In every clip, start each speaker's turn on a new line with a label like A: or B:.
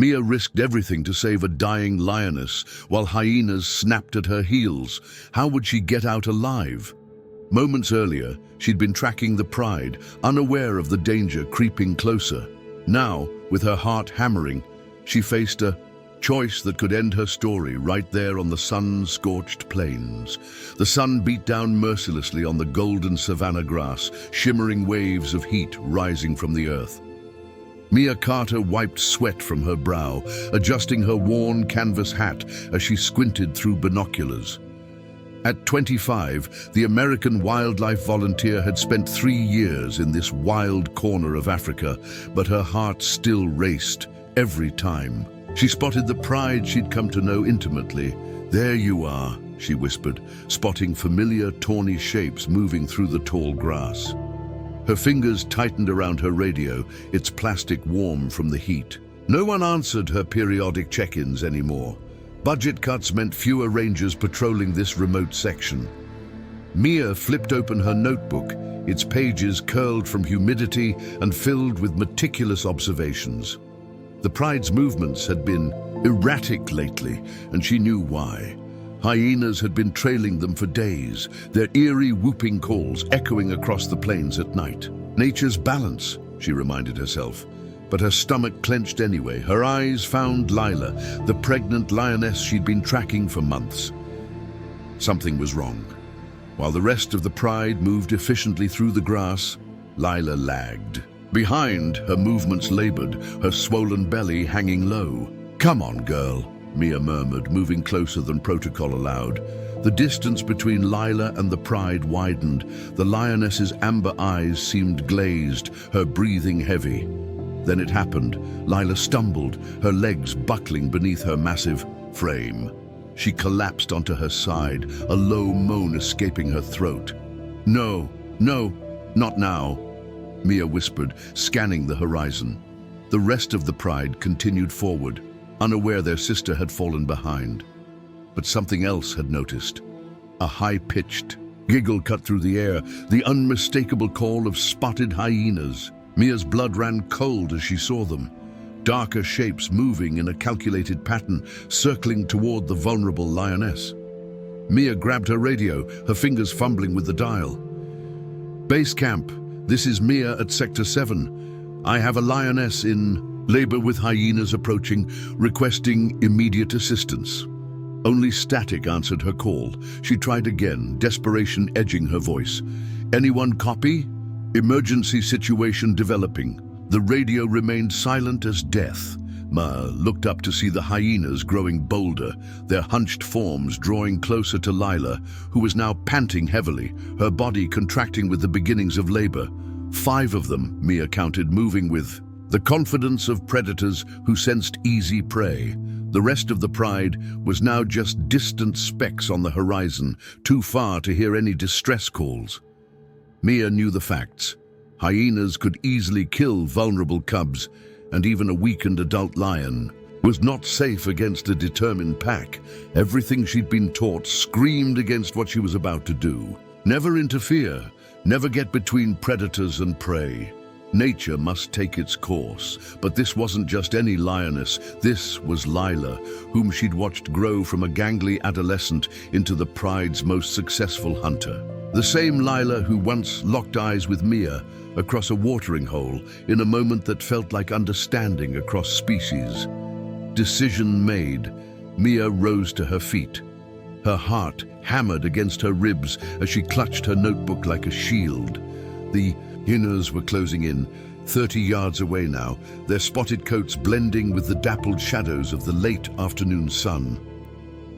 A: Mia risked everything to save a dying lioness, while hyenas snapped at her heels. How would she get out alive? Moments earlier, she'd been tracking the pride, unaware of the danger creeping closer. Now, with her heart hammering, she faced a choice that could end her story right there on the sun-scorched plains. The sun beat down mercilessly on the golden savanna grass, shimmering waves of heat rising from the earth. Mia Carter wiped sweat from her brow, adjusting her worn canvas hat as she squinted through binoculars. At 25, the American wildlife volunteer had spent 3 years in this wild corner of Africa, but her heart still raced every time. She spotted the pride she'd come to know intimately. "There you are," she whispered, spotting familiar tawny shapes moving through the tall grass. Her fingers tightened around her radio, its plastic warm from the heat. No one answered her periodic check-ins anymore. Budget cuts meant fewer rangers patrolling this remote section. Mia flipped open her notebook, its pages curled from humidity and filled with meticulous observations. The pride's movements had been erratic lately, and she knew why. Hyenas had been trailing them for days, their eerie whooping calls echoing across the plains at night. Nature's balance, she reminded herself. But her stomach clenched anyway. Her eyes found Lila, the pregnant lioness she'd been tracking for months. Something was wrong. While the rest of the pride moved efficiently through the grass, Lila lagged. Behind, her movements labored, her swollen belly hanging low. "Come on, girl," Mia murmured, moving closer than protocol allowed. The distance between Lila and the pride widened. The lioness's amber eyes seemed glazed, her breathing heavy. Then it happened. Lila stumbled, her legs buckling beneath her massive frame. She collapsed onto her side, a low moan escaping her throat. "No, no, not now," Mia whispered, scanning the horizon. The rest of the pride continued forward, unaware their sister had fallen behind. But something else had noticed. A high-pitched giggle cut through the air, the unmistakable call of spotted hyenas. Mia's blood ran cold as she saw them. Darker shapes moving in a calculated pattern, circling toward the vulnerable lioness. Mia grabbed her radio, her fingers fumbling with the dial. "Base camp, this is Mia at Sector 7. I have a lioness in labor with hyenas approaching, requesting immediate assistance." Only static answered her call. She tried again, desperation edging her voice. "Anyone copy? Emergency situation developing." The radio remained silent as death. Ma looked up to see the hyenas growing bolder, their hunched forms drawing closer to Lila, who was now panting heavily, her body contracting with the beginnings of labor. 5 of them, Mia counted, moving with the confidence of predators who sensed easy prey. The rest of the pride was now just distant specks on the horizon, too far to hear any distress calls. Mia knew the facts. Hyenas could easily kill vulnerable cubs, and even a weakened adult lion was not safe against a determined pack. Everything she'd been taught screamed against what she was about to do. Never interfere, never get between predators and prey. Nature must take its course. But this wasn't just any lioness. This was Lila, whom she'd watched grow from a gangly adolescent into the pride's most successful hunter. The same Lila who once locked eyes with Mia across a watering hole in a moment that felt like understanding across species. Decision made, Mia rose to her feet. Her heart hammered against her ribs as she clutched her notebook like a shield. The hyenas were closing in, 30 yards away now, their spotted coats blending with the dappled shadows of the late afternoon sun.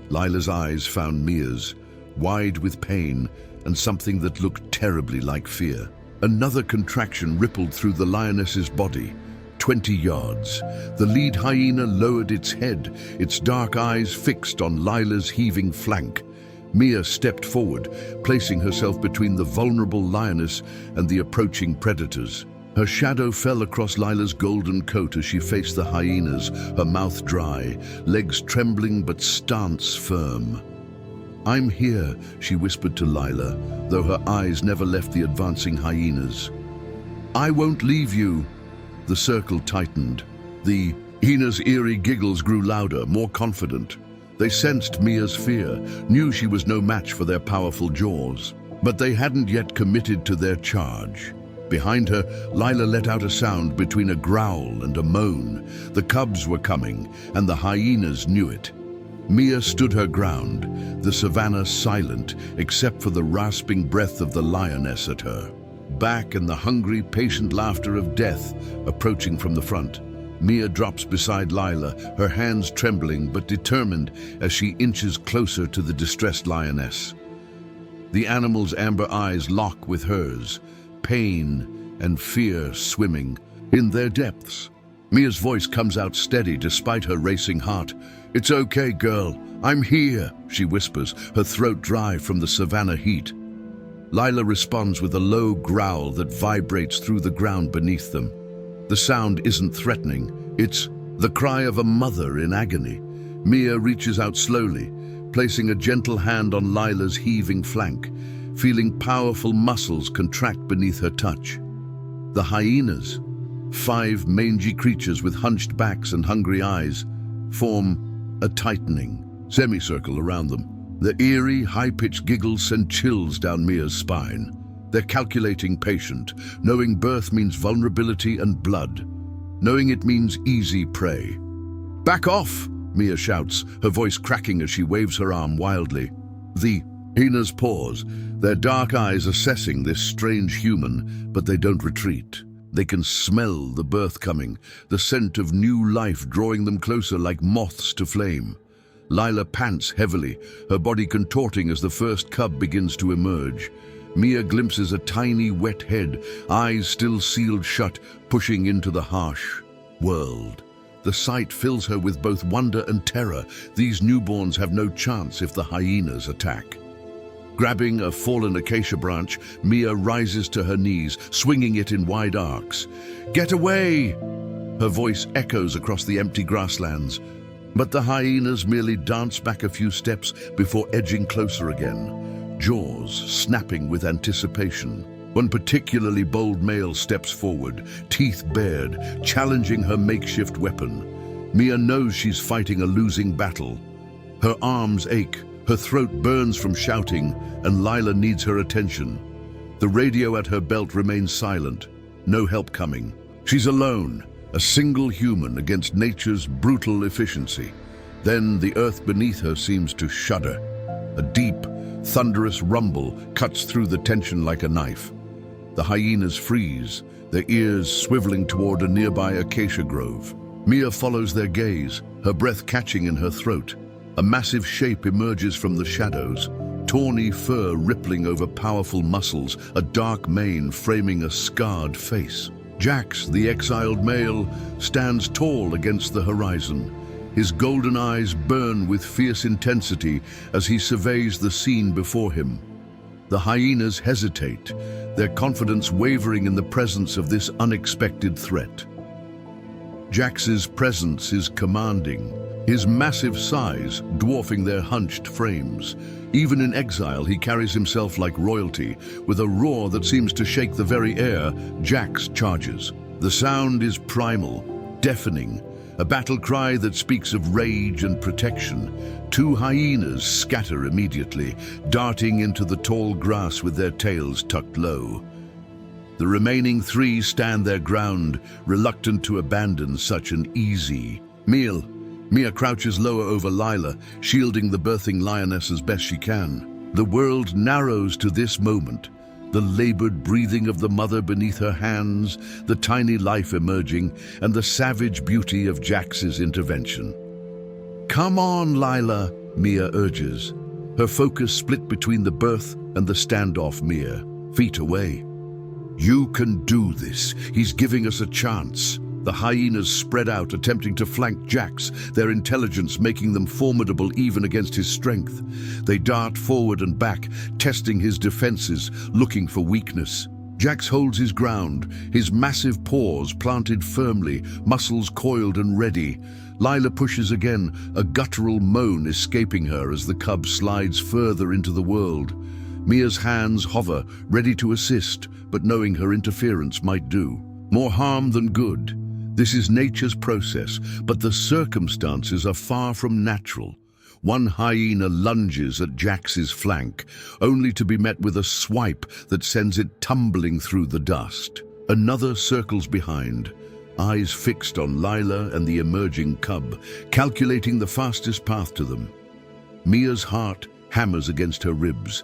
A: Lila's eyes found Mia's, wide with pain and something that looked terribly like fear. Another contraction rippled through the lioness's body. 20 yards. The lead hyena lowered its head, its dark eyes fixed on Lila's heaving flank. Mia stepped forward, placing herself between the vulnerable lioness and the approaching predators. Her shadow fell across Lila's golden coat as she faced the hyenas, her mouth dry, legs trembling but stance firm. "I'm here," she whispered to Lila, though her eyes never left the advancing hyenas. "I won't leave you." The circle tightened. The Ina's eerie giggles grew louder, more confident. They sensed Mia's fear, knew she was no match for their powerful jaws. But they hadn't yet committed to their charge. Behind her, Lila let out a sound between a growl and a moan. The cubs were coming, and the hyenas knew it. Mia stood her ground, the savanna silent, except for the rasping breath of the lioness at her. Back and the hungry, patient laughter of death approaching from the front. Mia drops beside Lila, her hands trembling but determined as she inches closer to the distressed lioness. The animal's amber eyes lock with hers, pain and fear swimming in their depths. Mia's voice comes out steady despite her racing heart. "It's okay, girl. I'm here," she whispers, her throat dry from the savanna heat. Lila responds with a low growl that vibrates through the ground beneath them. The sound isn't threatening. It's the cry of a mother in agony. Mia reaches out slowly, placing a gentle hand on Lila's heaving flank, feeling powerful muscles contract beneath her touch. The hyenas, 5 mangy creatures with hunched backs and hungry eyes, form a tightening semicircle around them. The eerie, high-pitched giggles send chills down Mia's spine. They're calculating, patient, knowing birth means vulnerability and blood, knowing it means easy prey. "Back off!" Mia shouts, her voice cracking as she waves her arm wildly. The hyenas pause, their dark eyes assessing this strange human, but they don't retreat. They can smell the birth coming, the scent of new life drawing them closer like moths to flame. Lila pants heavily, her body contorting as the first cub begins to emerge. Mia glimpses a tiny, wet head, eyes still sealed shut, pushing into the harsh world. The sight fills her with both wonder and terror. These newborns have no chance if the hyenas attack. Grabbing a fallen acacia branch, Mia rises to her knees, swinging it in wide arcs. "Get away!" Her voice echoes across the empty grasslands. But the hyenas merely dance back a few steps before edging closer again, jaws snapping with anticipation. One particularly bold male steps forward, teeth bared, challenging her makeshift weapon. Mia knows she's fighting a losing battle. Her arms ache, her throat burns from shouting, and Lila needs her attention. The radio at her belt remains silent, no help coming. She's alone, a single human against nature's brutal efficiency. Then the earth beneath her seems to shudder. A deep, thunderous rumble cuts through the tension like a knife. The hyenas freeze, their ears swiveling toward a nearby acacia grove. Mia follows their gaze, her breath catching in her throat. A massive shape emerges from the shadows, tawny fur rippling over powerful muscles, a dark mane framing a scarred face. Jax, the exiled male, stands tall against the horizon. His golden eyes burn with fierce intensity as he surveys the scene before him. The hyenas hesitate, their confidence wavering in the presence of this unexpected threat. Jax's presence is commanding, his massive size dwarfing their hunched frames. Even in exile, he carries himself like royalty. With a roar that seems to shake the very air, Jax charges. The sound is primal, deafening, a battle cry that speaks of rage and protection. 2 hyenas scatter immediately, darting into the tall grass with their tails tucked low. The remaining 3 stand their ground, reluctant to abandon such an easy meal. Mia crouches lower over Lila, shielding the birthing lioness as best she can. The world narrows to this moment, the labored breathing of the mother beneath her hands, the tiny life emerging, and the savage beauty of Jax's intervention. "Come on, Lila," Mia urges, her focus split between the birth and the standoff mere feet away. "You can do this. He's giving us a chance." The hyenas spread out, attempting to flank Jax, their intelligence making them formidable even against his strength. They dart forward and back, testing his defenses, looking for weakness. Jax holds his ground, his massive paws planted firmly, muscles coiled and ready. Lila pushes again, a guttural moan escaping her as the cub slides further into the world. Mia's hands hover, ready to assist, but knowing her interference might do more harm than good. This is nature's process, but the circumstances are far from natural. One hyena lunges at Jax's flank, only to be met with a swipe that sends it tumbling through the dust. Another circles behind, eyes fixed on Lila and the emerging cub, calculating the fastest path to them. Mia's heart hammers against her ribs.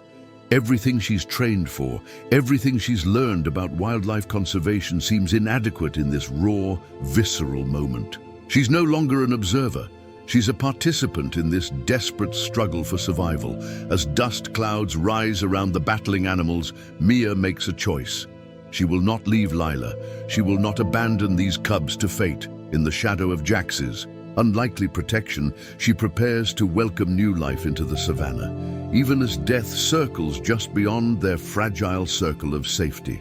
A: Everything she's trained for, everything she's learned about wildlife conservation seems inadequate in this raw, visceral moment. She's no longer an observer. She's a participant in this desperate struggle for survival. As dust clouds rise around the battling animals, Mia makes a choice. She will not leave Lila. She will not abandon these cubs to fate in the shadow of Jax's unlikely protection. She prepares to welcome new life into the savannah, even as death circles just beyond their fragile circle of safety.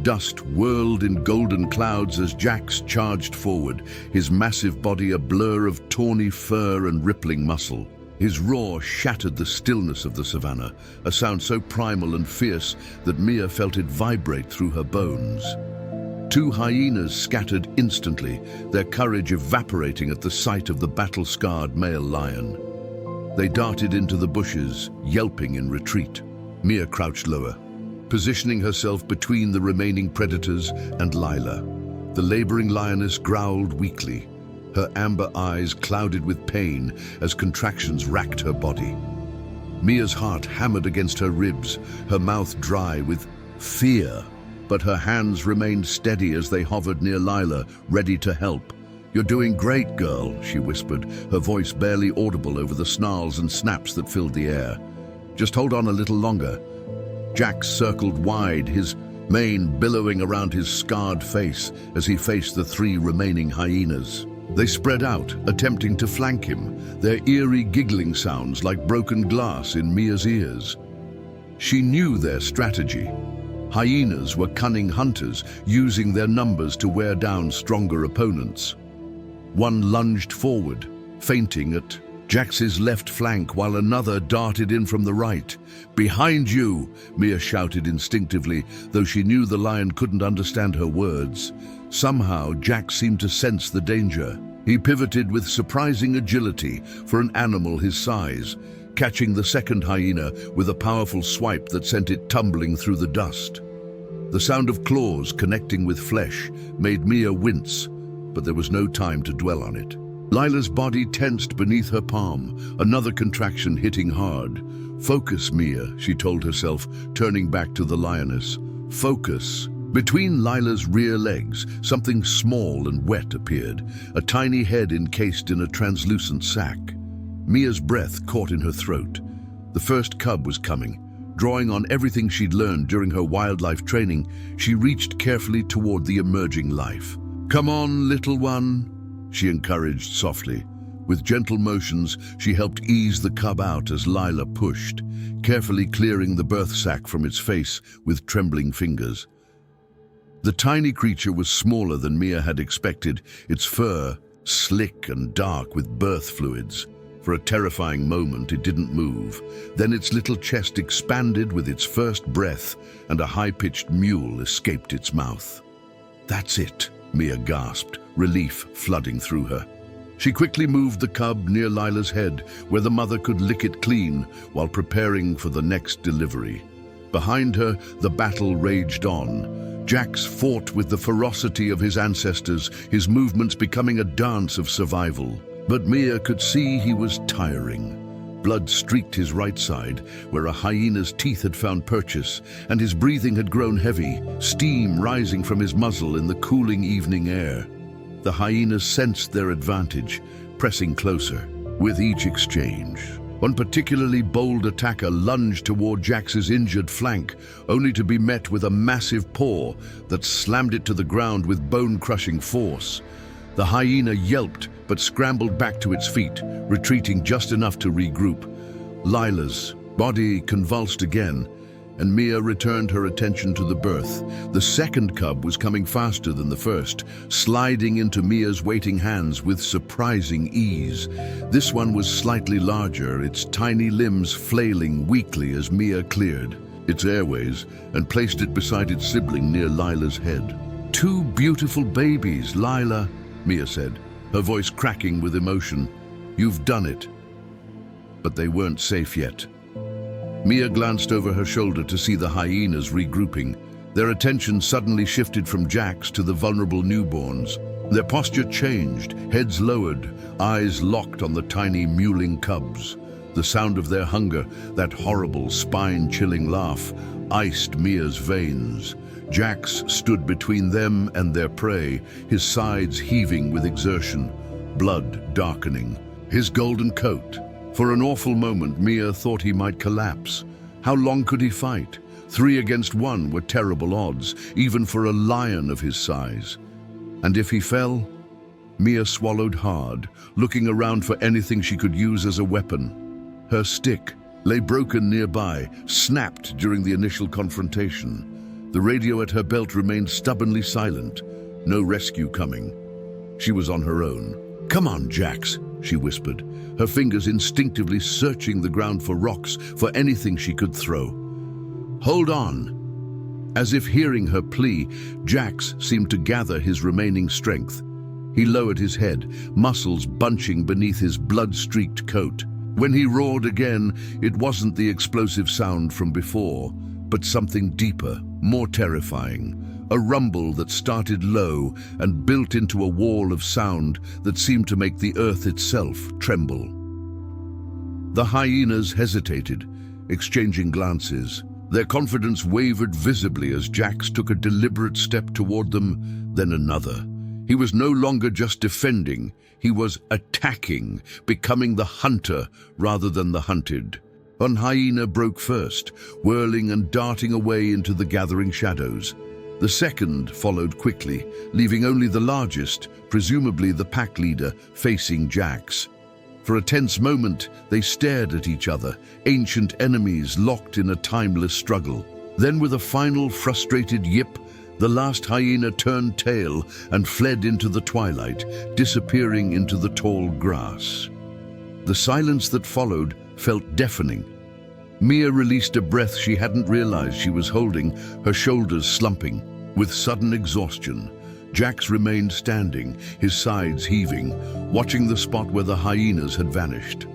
A: Dust whirled in golden clouds as Jax charged forward, his massive body a blur of tawny fur and rippling muscle. His roar shattered the stillness of the savannah, a sound so primal and fierce that Mia felt it vibrate through her bones. Two hyenas scattered instantly, their courage evaporating at the sight of the battle-scarred male lion. They darted into the bushes, yelping in retreat. Mia crouched lower, positioning herself between the remaining predators and Lila. The laboring lioness growled weakly, her amber eyes clouded with pain as contractions racked her body. Mia's heart hammered against her ribs, her mouth dry with fear, but her hands remained steady as they hovered near Lila, ready to help. "You're doing great, girl," she whispered, her voice barely audible over the snarls and snaps that filled the air. "Just hold on a little longer." Jax circled wide, his mane billowing around his scarred face as he faced the three remaining hyenas. They spread out, attempting to flank him, their eerie giggling sounds like broken glass in Mia's ears. She knew their strategy. Hyenas were cunning hunters, using their numbers to wear down stronger opponents. One lunged forward, feinting at Jax's left flank, while another darted in from the right. "Behind you!" Mia shouted instinctively, though she knew the lion couldn't understand her words. Somehow, Jax seemed to sense the danger. He pivoted with surprising agility for an animal his size, catching the second hyena with a powerful swipe that sent it tumbling through the dust. The sound of claws connecting with flesh made Mia wince, but there was no time to dwell on it. Lila's body tensed beneath her palm, another contraction hitting hard. "Focus, Mia," she told herself, turning back to the lioness. "Focus." Between Lila's rear legs, something small and wet appeared, a tiny head encased in a translucent sack. Mia's breath caught in her throat. The first cub was coming. Drawing on everything she'd learned during her wildlife training, she reached carefully toward the emerging life. "Come on, little one," she encouraged softly. With gentle motions, she helped ease the cub out as Lila pushed, carefully clearing the birth sac from its face with trembling fingers. The tiny creature was smaller than Mia had expected, its fur slick and dark with birth fluids. For a terrifying moment, it didn't move. Then its little chest expanded with its first breath, and a high-pitched mewl escaped its mouth. "That's it," Mia gasped, relief flooding through her. She quickly moved the cub near Lila's head, where the mother could lick it clean while preparing for the next delivery. Behind her, the battle raged on. Jax fought with the ferocity of his ancestors, his movements becoming a dance of survival. But Mia could see he was tiring. Blood streaked his right side, where a hyena's teeth had found purchase, and his breathing had grown heavy, steam rising from his muzzle in the cooling evening air. The hyenas sensed their advantage, pressing closer. With each exchange, one particularly bold attacker lunged toward Jax's injured flank, only to be met with a massive paw that slammed it to the ground with bone-crushing force. The hyena yelped, but scrambled back to its feet, retreating just enough to regroup. Lila's body convulsed again, and Mia returned her attention to the birth. The second cub was coming faster than the first, sliding into Mia's waiting hands with surprising ease. This one was slightly larger, its tiny limbs flailing weakly as Mia cleared its airways and placed it beside its sibling near Lila's head. 2 beautiful babies, Lila, Mia said, her voice cracking with emotion. You've done it. But they weren't safe yet. Mia glanced over her shoulder to see the hyenas regrouping. Their attention suddenly shifted from Jax to the vulnerable newborns. Their posture changed, heads lowered, eyes locked on the tiny mewling cubs. The sound of their hunger, that horrible spine-chilling laugh, iced Mia's veins. Jax stood between them and their prey, his sides heaving with exertion, blood darkening. His golden coat. For an awful moment, Mia thought he might collapse. How long could he fight? 3 against 1 were terrible odds, even for a lion of his size. And if he fell? Mia swallowed hard, looking around for anything she could use as a weapon. Her stick lay broken nearby, snapped during the initial confrontation. The radio at her belt remained stubbornly silent. No rescue coming. She was on her own. "Come on, Jax," she whispered, her fingers instinctively searching the ground for rocks, for anything she could throw. "Hold on." As if hearing her plea, Jax seemed to gather his remaining strength. He lowered his head, muscles bunching beneath his blood-streaked coat. When he roared again, it wasn't the explosive sound from before, but something deeper, more terrifying. A rumble that started low and built into a wall of sound that seemed to make the earth itself tremble. The hyenas hesitated, exchanging glances. Their confidence wavered visibly as Jax took a deliberate step toward them, then another. He was no longer just defending, he was attacking, becoming the hunter rather than the hunted. One hyena broke first, whirling and darting away into the gathering shadows. The second followed quickly, leaving only the largest, presumably the pack leader, facing Jax. For a tense moment, they stared at each other, ancient enemies locked in a timeless struggle. Then with a final frustrated yip, the last hyena turned tail and fled into the twilight, disappearing into the tall grass. The silence that followed felt deafening. Mia released a breath she hadn't realized she was holding, her shoulders slumping. With sudden exhaustion, Jax remained standing, his sides heaving, watching the spot where the hyenas had vanished.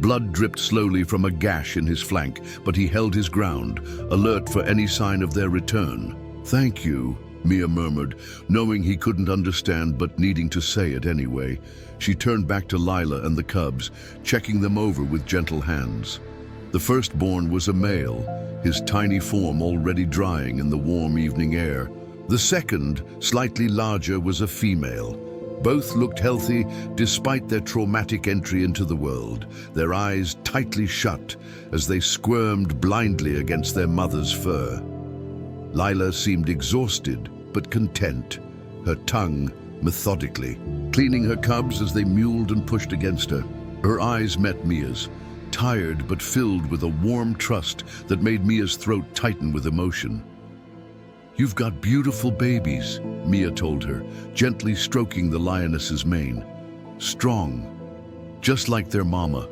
A: Blood dripped slowly from a gash in his flank, but he held his ground, alert for any sign of their return. "Thank you," Mia murmured, knowing he couldn't understand but needing to say it anyway. She turned back to Lila and the cubs, checking them over with gentle hands. The firstborn was a male, his tiny form already drying in the warm evening air. The second, slightly larger, was a female. Both looked healthy despite their traumatic entry into the world, their eyes tightly shut as they squirmed blindly against their mother's fur. Lila seemed exhausted but content, her tongue methodically, cleaning her cubs as they mewled and pushed against her. Her eyes met Mia's, tired but filled with a warm trust that made Mia's throat tighten with emotion. "You've got beautiful babies," Mia told her, gently stroking the lioness's mane. "Strong, just like their mama."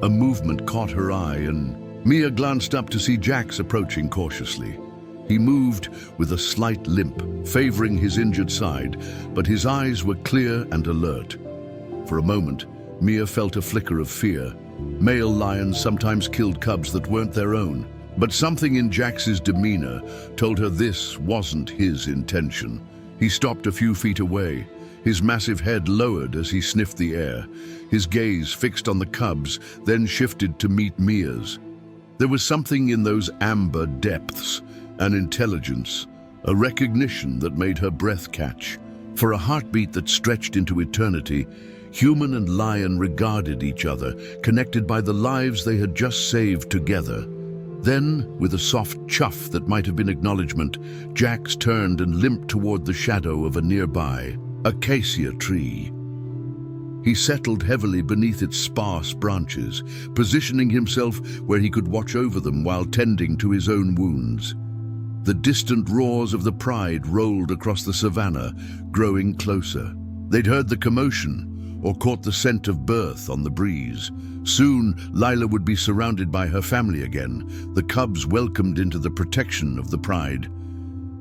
A: A movement caught her eye and Mia glanced up to see Jax approaching cautiously. He moved with a slight limp, favoring his injured side, but his eyes were clear and alert. For a moment, Mia felt a flicker of fear. Male lions sometimes killed cubs that weren't their own, but something in Jax's demeanor told her this wasn't his intention. He stopped a few feet away, his massive head lowered as he sniffed the air, his gaze fixed on the cubs, then shifted to meet Mia's. There was something in those amber depths, an intelligence, a recognition that made her breath catch. For a heartbeat that stretched into eternity, human and lion regarded each other, connected by the lives they had just saved together. Then, with a soft chuff that might have been acknowledgement, Jax turned and limped toward the shadow of a nearby acacia tree. He settled heavily beneath its sparse branches, positioning himself where he could watch over them while tending to his own wounds. The distant roars of the pride rolled across the savanna, growing closer. They'd heard the commotion, or caught the scent of birth on the breeze. Soon, Lila would be surrounded by her family again, the cubs welcomed into the protection of the pride.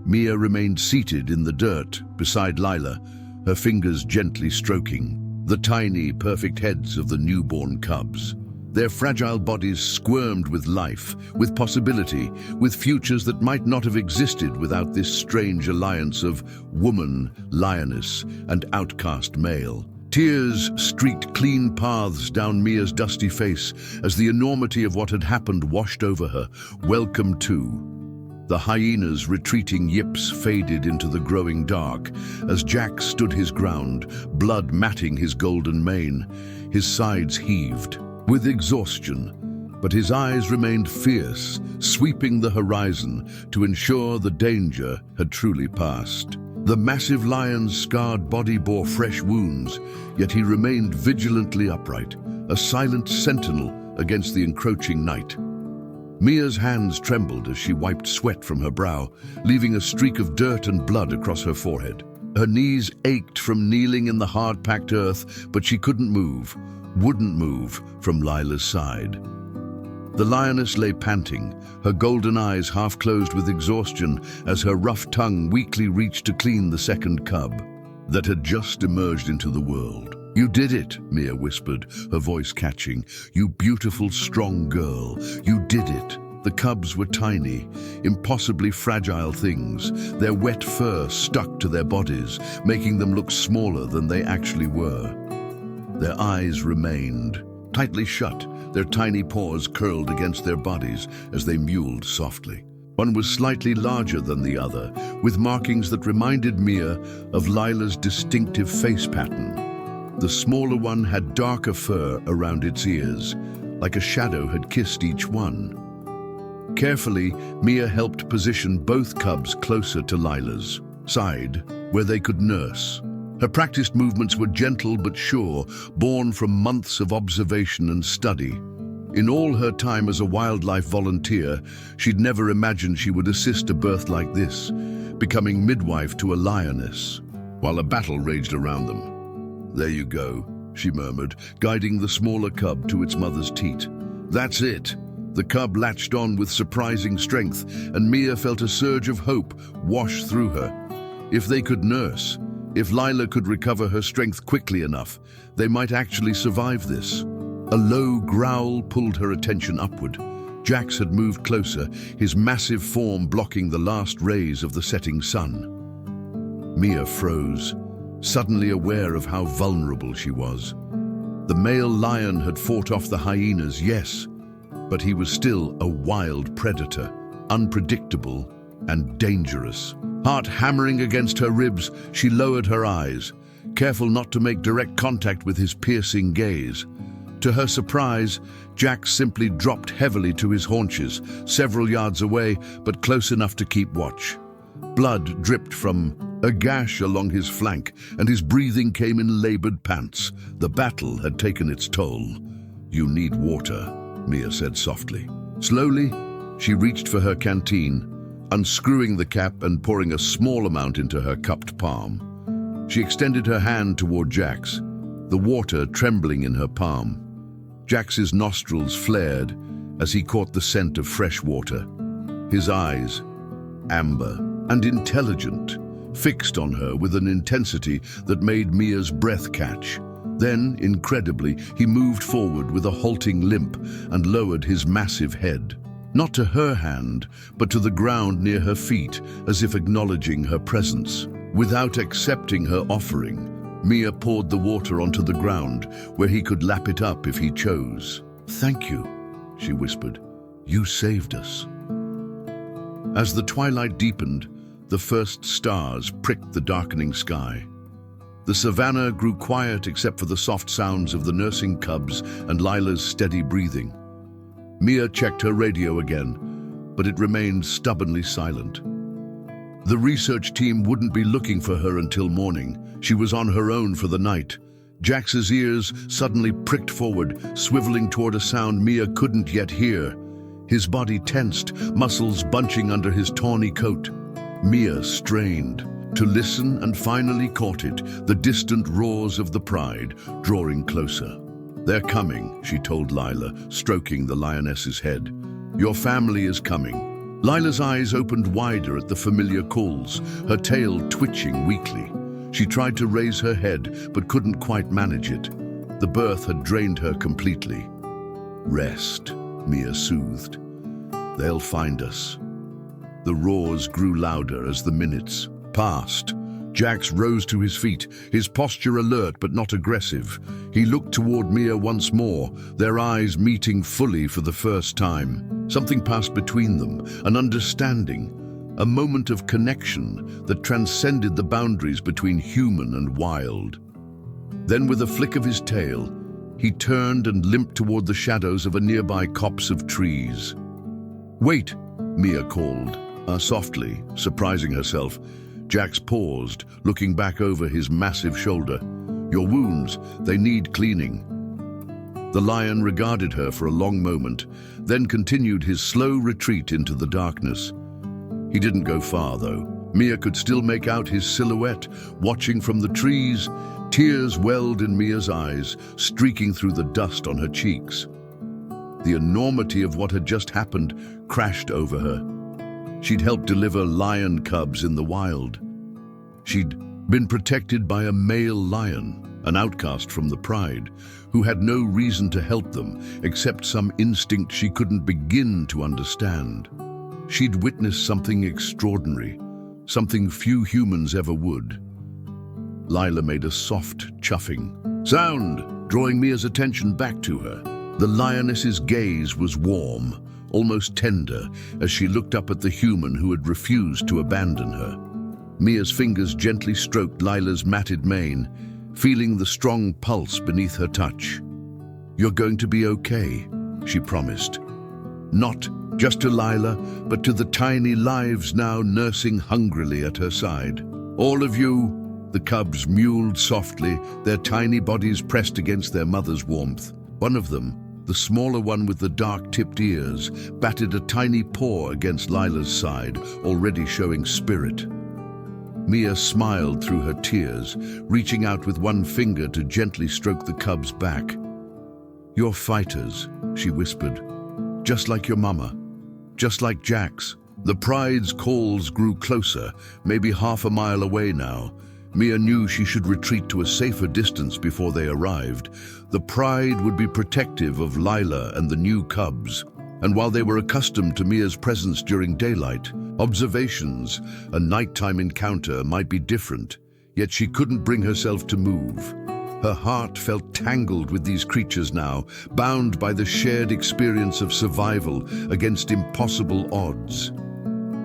A: Mia remained seated in the dirt beside Lila, her fingers gently stroking the tiny, perfect heads of the newborn cubs. Their fragile bodies squirmed with life, with possibility, with futures that might not have existed without this strange alliance of woman, lioness, and outcast male. Tears streaked clean paths down Mia's dusty face as the enormity of what had happened washed over her. Welcome to. The hyenas' retreating yips faded into the growing dark as Jack stood his ground, blood matting his golden mane. His sides heaved with exhaustion, but his eyes remained fierce, sweeping the horizon to ensure the danger had truly passed. The massive lion's scarred body bore fresh wounds, yet he remained vigilantly upright, a silent sentinel against the encroaching night. Mia's hands trembled as she wiped sweat from her brow, leaving a streak of dirt and blood across her forehead. Her knees ached from kneeling in the hard-packed earth, but she wouldn't move from Lila's side. The lioness lay panting, her golden eyes half closed with exhaustion as her rough tongue weakly reached to clean the second cub that had just emerged into the world. "You did it," Mia whispered, her voice catching. "You beautiful, strong girl. You did it." The cubs were tiny, impossibly fragile things, their wet fur stuck to their bodies, making them look smaller than they actually were. Their eyes remained tightly shut, their tiny paws curled against their bodies as they mewed softly. One was slightly larger than the other, with markings that reminded Mia of Lila's distinctive face pattern. The smaller one had darker fur around its ears, like a shadow had kissed each one. Carefully, Mia helped position both cubs closer to Lila's side, where they could nurse. Her practiced movements were gentle but sure, born from months of observation and study. In all her time as a wildlife volunteer, she'd never imagined she would assist a birth like this, becoming midwife to a lioness, while a battle raged around them. "There you go," she murmured, guiding the smaller cub to its mother's teat. "That's it." The cub latched on with surprising strength, and Mia felt a surge of hope wash through her. If they could nurse, if Lila could recover her strength quickly enough, they might actually survive this. A low growl pulled her attention upward. Jax had moved closer, his massive form blocking the last rays of the setting sun. Mia froze, suddenly aware of how vulnerable she was. The male lion had fought off the hyenas, yes, but he was still a wild predator, unpredictable and dangerous. Heart hammering against her ribs, she lowered her eyes, careful not to make direct contact with his piercing gaze. To her surprise, Jack simply dropped heavily to his haunches, several yards away, but close enough to keep watch. Blood dripped from a gash along his flank, and his breathing came in labored pants. The battle had taken its toll. "You need water," Mia said softly. Slowly, she reached for her canteen, unscrewing the cap and pouring a small amount into her cupped palm. She extended her hand toward Jack's, the water trembling in her palm. Jax's nostrils flared as he caught the scent of fresh water. His eyes, amber and intelligent, fixed on her with an intensity that made Mia's breath catch. Then, incredibly, he moved forward with a halting limp and lowered his massive head. Not to her hand, but to the ground near her feet, as if acknowledging her presence. Without accepting her offering, Mia poured the water onto the ground, where he could lap it up if he chose. "Thank you," she whispered. "You saved us." As the twilight deepened, the first stars pricked the darkening sky. The savannah grew quiet except for the soft sounds of the nursing cubs and Lila's steady breathing. Mia checked her radio again, but it remained stubbornly silent. The research team wouldn't be looking for her until morning. She was on her own for the night. Jax's ears suddenly pricked forward, swiveling toward a sound Mia couldn't yet hear. His body tensed, muscles bunching under his tawny coat. Mia strained to listen and finally caught it, the distant roars of the pride, drawing closer. "They're coming," she told Lila, stroking the lioness's head. "Your family is coming. Lila's eyes opened wider at the familiar calls, her tail twitching weakly. She tried to raise her head, but couldn't quite manage it. The birth had drained her completely. "Rest," Mia soothed. "They'll find us." The roars grew louder as the minutes passed. Jax rose to his feet, his posture alert but not aggressive. He looked toward Mia once more, their eyes meeting fully for the first time. Something passed between them, an understanding, a moment of connection that transcended the boundaries between human and wild. Then, with a flick of his tail, he turned and limped toward the shadows of a nearby copse of trees. "Wait," Mia called, softly, surprising herself. Jax paused, looking back over his massive shoulder. "Your wounds, they need cleaning." The lion regarded her for a long moment, then continued his slow retreat into the darkness. He didn't go far, though. Mia could still make out his silhouette, watching from the trees. Tears welled in Mia's eyes, streaking through the dust on her cheeks. The enormity of what had just happened crashed over her. She'd helped deliver lion cubs in the wild. She'd been protected by a male lion, an outcast from the pride, who had no reason to help them except some instinct she couldn't begin to understand. She'd witnessed something extraordinary, something few humans ever would. Lila made a soft chuffing sound, drawing Mia's attention back to her. The lioness's gaze was warm, almost tender, as she looked up at the human who had refused to abandon her. Mia's fingers gently stroked Lila's matted mane, feeling the strong pulse beneath her touch. "You're going to be okay," she promised. Not just to Lila, but to the tiny lives now nursing hungrily at her side. "All of you," the cubs mewed softly, their tiny bodies pressed against their mother's warmth. One of them, the smaller one with the dark-tipped ears, batted a tiny paw against Lila's side, already showing spirit. Mia smiled through her tears, reaching out with one finger to gently stroke the cub's back. "You're fighters," she whispered. "Just like your mama. Just like Jax." The pride's calls grew closer, maybe half a mile away now. Mia knew she should retreat to a safer distance before they arrived. The pride would be protective of Lila and the new cubs. And while they were accustomed to Mia's presence during daylight, observations, a nighttime encounter might be different. Yet she couldn't bring herself to move. Her heart felt tangled with these creatures now, bound by the shared experience of survival against impossible odds.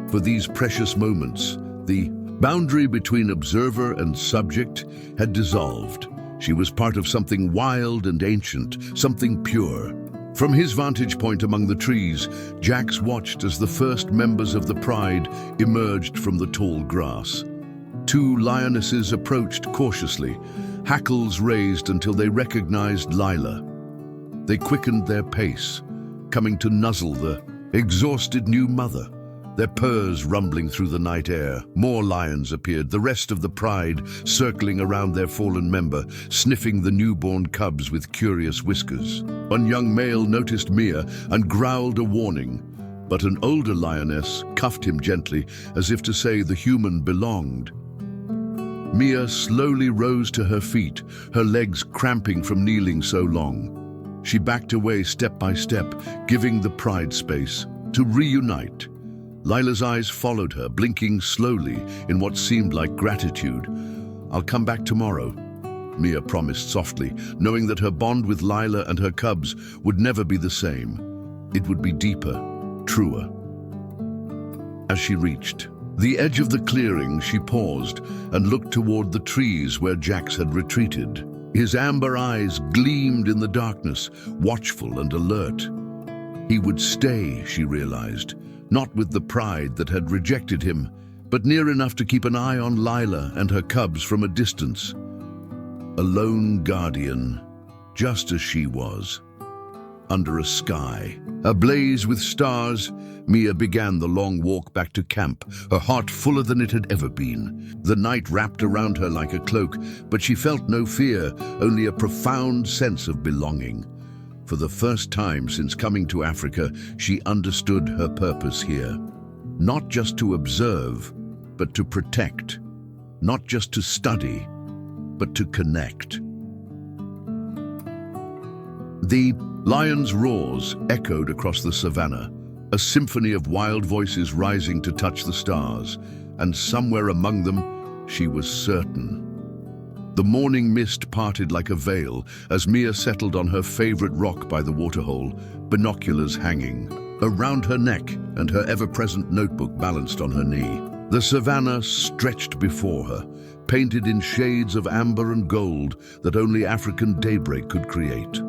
A: For these precious moments, the boundary between observer and subject had dissolved. She was part of something wild and ancient, something pure. From his vantage point among the trees, Jax watched as the first members of the pride emerged from the tall grass. Two lionesses approached cautiously, hackles raised until they recognized Lila. They quickened their pace, coming to nuzzle the exhausted new mother. Their purrs rumbling through the night air. More lions appeared, the rest of the pride circling around their fallen member, sniffing the newborn cubs with curious whiskers. One young male noticed Mia and growled a warning, but an older lioness cuffed him gently, as if to say the human belonged. Mia slowly rose to her feet, her legs cramping from kneeling so long. She backed away step by step, giving the pride space to reunite. Lila's eyes followed her, blinking slowly in what seemed like gratitude. "I'll come back tomorrow," Mia promised softly, knowing that her bond with Lila and her cubs would never be the same. It would be deeper, truer. As she reached the edge of the clearing, she paused and looked toward the trees where Jax had retreated. His amber eyes gleamed in the darkness, watchful and alert. He would stay, she realized, not with the pride that had rejected him, but near enough to keep an eye on Lila and her cubs from a distance. A lone guardian, just as she was. Under a sky ablaze with stars, Mia began the long walk back to camp, her heart fuller than it had ever been. The night wrapped around her like a cloak, but she felt no fear, only a profound sense of belonging. For the first time since coming to Africa, she understood her purpose here. not just to observe, but to protect, not just to study, but to connect. The lion's roars echoed across the savannah, a symphony of wild voices rising to touch the stars, and somewhere among them, she was certain. The morning mist parted like a veil as Mia settled on her favorite rock by the waterhole, binoculars hanging around her neck and her ever-present notebook balanced on her knee. The savannah stretched before her, painted in shades of amber and gold that only African daybreak could create.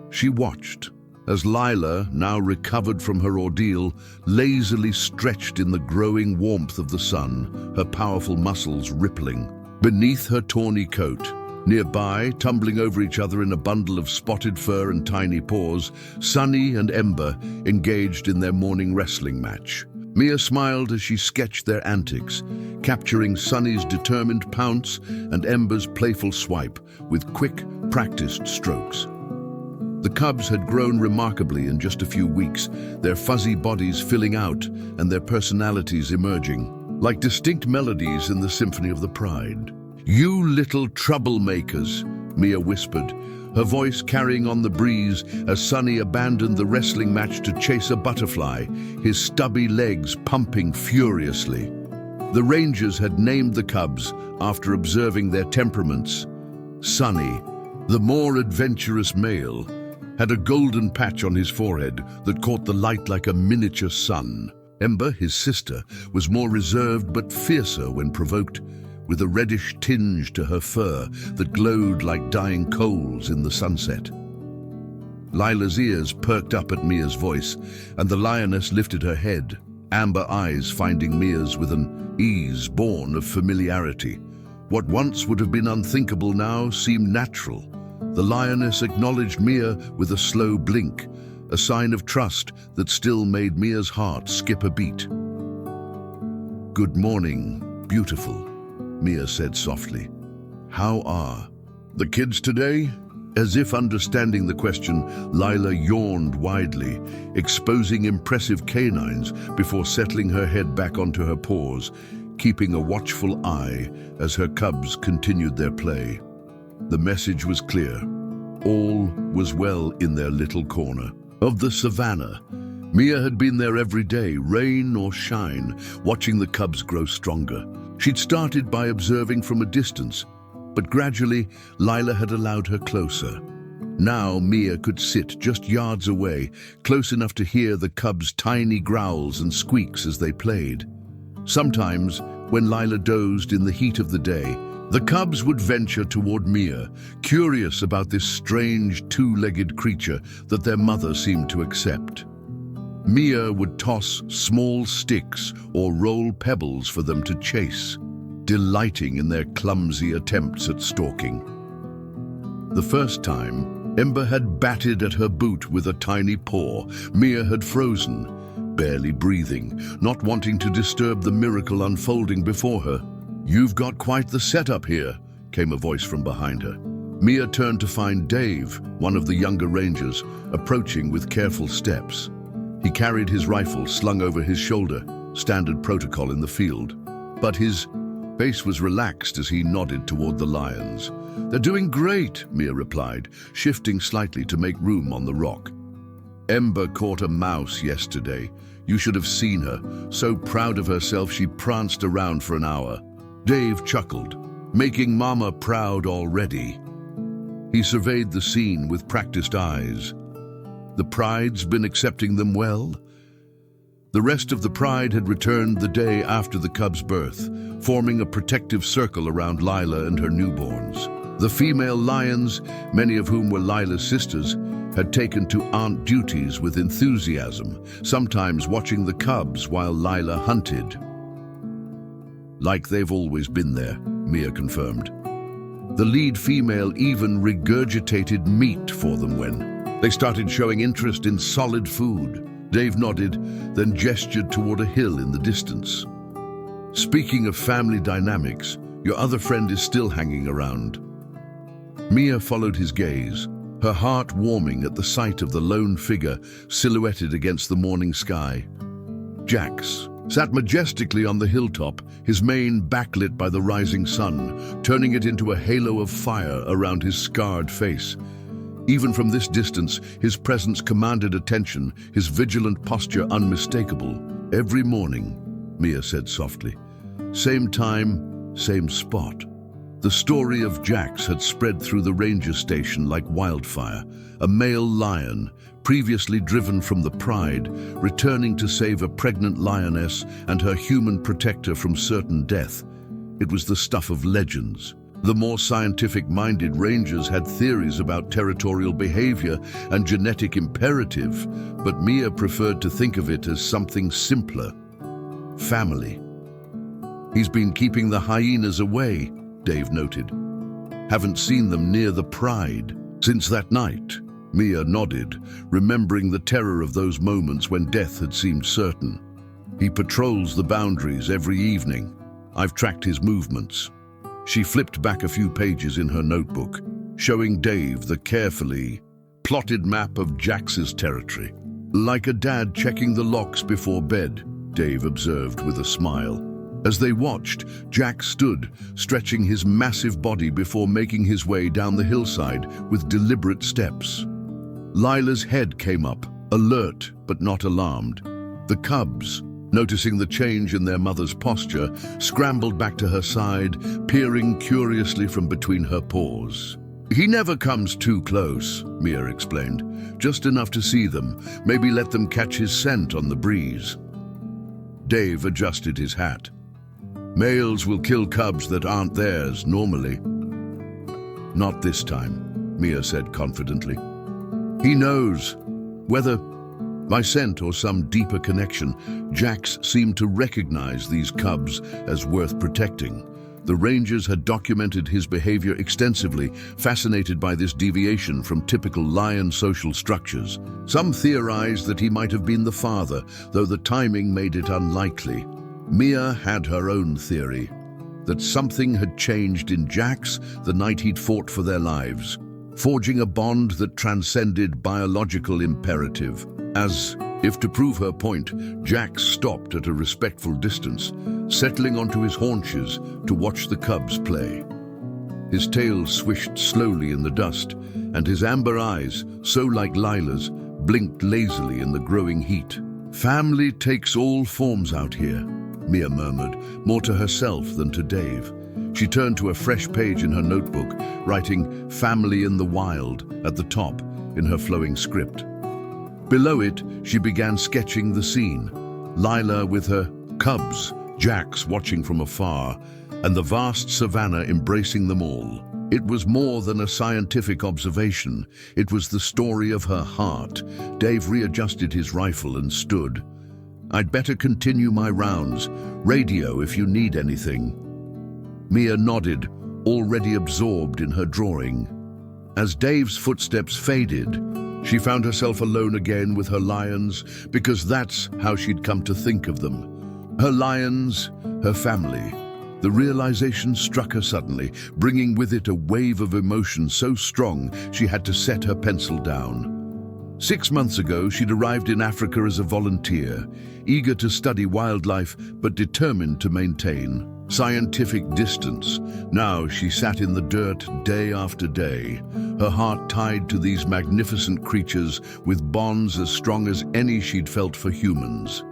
A: She watched as Lila, now recovered from her ordeal, lazily stretched in the growing warmth of the sun, her powerful muscles rippling beneath her tawny coat. Nearby, tumbling over each other in a bundle of spotted fur and tiny paws, Sunny and Ember engaged in their morning wrestling match. Mia smiled as she sketched their antics, capturing Sunny's determined pounce and Ember's playful swipe with quick, practiced strokes. The cubs had grown remarkably in just a few weeks, their fuzzy bodies filling out and their personalities emerging, like distinct melodies in the symphony of the pride. "You little troublemakers," Mia whispered, her voice carrying on the breeze as Sunny abandoned the wrestling match to chase a butterfly, his stubby legs pumping furiously. The rangers had named the cubs after observing their temperaments. Sunny, the more adventurous male, had a golden patch on his forehead that caught the light like a miniature sun. Ember, his sister, was more reserved but fiercer when provoked, with a reddish tinge to her fur that glowed like dying coals in the sunset. Lila's ears perked up at Mia's voice, and the lioness lifted her head, amber eyes finding Mia's with an ease born of familiarity. What once would have been unthinkable now seemed natural. The lioness acknowledged Mia with a slow blink, a sign of trust that still made Mia's heart skip a beat. "Good morning, beautiful," Mia said softly. "How are the kids today?" As if understanding the question, Lila yawned widely, exposing impressive canines before settling her head back onto her paws, keeping a watchful eye as her cubs continued their play. The message was clear. All was well in their little corner of the savannah. Mia had been there every day, rain or shine, watching the cubs grow stronger. She'd started by observing from a distance, but gradually Lila had allowed her closer. Now Mia could sit just yards away, close enough to hear the cubs' tiny growls and squeaks as they played. Sometimes, when Lila dozed in the heat of the day, the cubs would venture toward Mia, curious about this strange two-legged creature that their mother seemed to accept. Mia would toss small sticks or roll pebbles for them to chase, delighting in their clumsy attempts at stalking. The first time, Ember had batted at her boot with a tiny paw. Mia had frozen, barely breathing, not wanting to disturb the miracle unfolding before her. "You've got quite the setup here," came a voice from behind her. Mia turned to find Dave, one of the younger rangers, approaching with careful steps. He carried his rifle slung over his shoulder, standard protocol in the field. But his face was relaxed as he nodded toward the lions. "They're doing great," Mia replied, shifting slightly to make room on the rock. "Ember caught a mouse yesterday. You should have seen her. So proud of herself she pranced around for an hour." Dave chuckled, making Mama proud already. He surveyed the scene with practiced eyes. The pride's been accepting them well. The rest of the pride had returned the day after the cub's birth, forming a protective circle around Lila and her newborns. The female lions, many of whom were Lila's sisters, had taken to aunt duties with enthusiasm, sometimes watching the cubs while Lila hunted. "Like they've always been there," Mia confirmed. The lead female even regurgitated meat for them when they started showing interest in solid food. Dave nodded, then gestured toward a hill in the distance. "Speaking of family dynamics, your other friend is still hanging around." Mia followed his gaze, her heart warming at the sight of the lone figure silhouetted against the morning sky. "Jax," sat majestically on the hilltop, his mane backlit by the rising sun, turning it into a halo of fire around his scarred face. Even from this distance, his presence commanded attention, his vigilant posture unmistakable. "Every morning," Mia said softly. "Same time, same spot." The story of Jax had spread through the ranger station like wildfire. A male lion, previously driven from the pride, returning to save a pregnant lioness and her human protector from certain death. It was the stuff of legends. The more scientific-minded rangers had theories about territorial behavior and genetic imperative, but Mia preferred to think of it as something simpler. Family. "He's been keeping the hyenas away," Dave noted. "Haven't seen them near the pride since that night." Mia nodded, remembering the terror of those moments when death had seemed certain. "He patrols the boundaries every evening. I've tracked his movements." She flipped back a few pages in her notebook, showing Dave the carefully plotted map of Jax's territory. "Like a dad checking the locks before bed," Dave observed with a smile. As they watched, Jax stood, stretching his massive body before making his way down the hillside with deliberate steps. Lila's head came up, alert but not alarmed. The cubs, noticing the change in their mother's posture, scrambled back to her side, peering curiously from between her paws. "He never comes too close," Mia explained. "Just enough to see them, maybe let them catch his scent on the breeze." Dave adjusted his hat. "Males will kill cubs that aren't theirs, normally." "Not this time," Mia said confidently. "He knows. Whether by scent or some deeper connection, Jax seemed to recognize these cubs as worth protecting. The rangers had documented his behavior extensively, fascinated by this deviation from typical lion social structures. Some theorized that he might have been the father, though the timing made it unlikely. Mia had her own theory, that something had changed in Jax the night he'd fought for their lives, forging a bond that transcended biological imperative. As if to prove her point, Jax stopped at a respectful distance, settling onto his haunches to watch the cubs play. His tail swished slowly in the dust, and his amber eyes, so like Lila's, blinked lazily in the growing heat. "Family takes all forms out here," Mia murmured, more to herself than to Dave. She turned to a fresh page in her notebook, writing "Family in the Wild" at the top in her flowing script. Below it, she began sketching the scene. Lila with her cubs, Jax watching from afar, and the vast savanna embracing them all. It was more than a scientific observation. It was the story of her heart. Dave readjusted his rifle and stood. "I'd better continue my rounds. Radio if you need anything." Mia nodded, already absorbed in her drawing. As Dave's footsteps faded, she found herself alone again with her lions, because that's how she'd come to think of them. Her lions, her family. The realization struck her suddenly, bringing with it a wave of emotion so strong she had to set her pencil down. 6 months ago, she'd arrived in Africa as a volunteer, eager to study wildlife but determined to maintain scientific distance. Now she sat in the dirt day after day, her heart tied to these magnificent creatures with bonds as strong as any she'd felt for humans.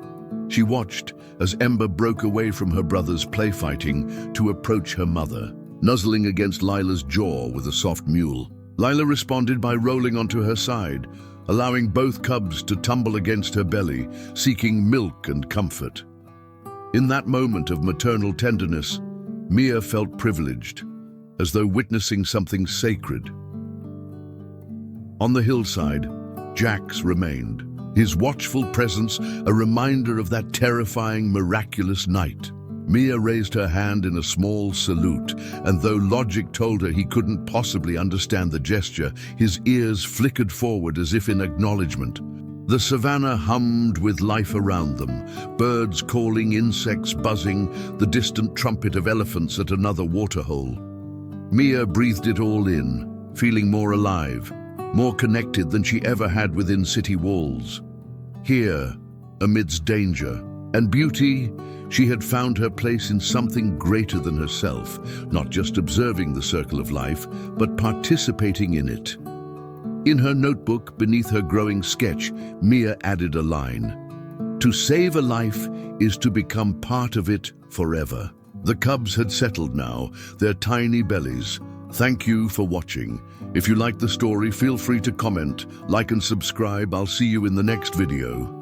A: She watched as Ember broke away from her brother's playfighting to approach her mother, nuzzling against Lila's jaw with a soft mule. Lila responded by rolling onto her side, allowing both cubs to tumble against her belly, seeking milk and comfort. In that moment of maternal tenderness, Mia felt privileged, as though witnessing something sacred. On the hillside, Jax remained, his watchful presence a reminder of that terrifying, miraculous night. Mia raised her hand in a small salute, and though logic told her he couldn't possibly understand the gesture, his ears flickered forward as if in acknowledgement. The savanna hummed with life around them, birds calling, insects buzzing, the distant trumpet of elephants at another waterhole. Mia breathed it all in, feeling more alive, more connected than she ever had within city walls. Here, amidst danger, And beauty, she had found her place in something greater than herself, not just observing the circle of life, but participating in it. In her notebook, beneath her growing sketch, Mia added a line: "To save a life is to become part of it forever." The cubs had settled now, their tiny bellies. Thank you for watching. If you liked the story, feel free to comment, like and subscribe. I'll see you in the next video.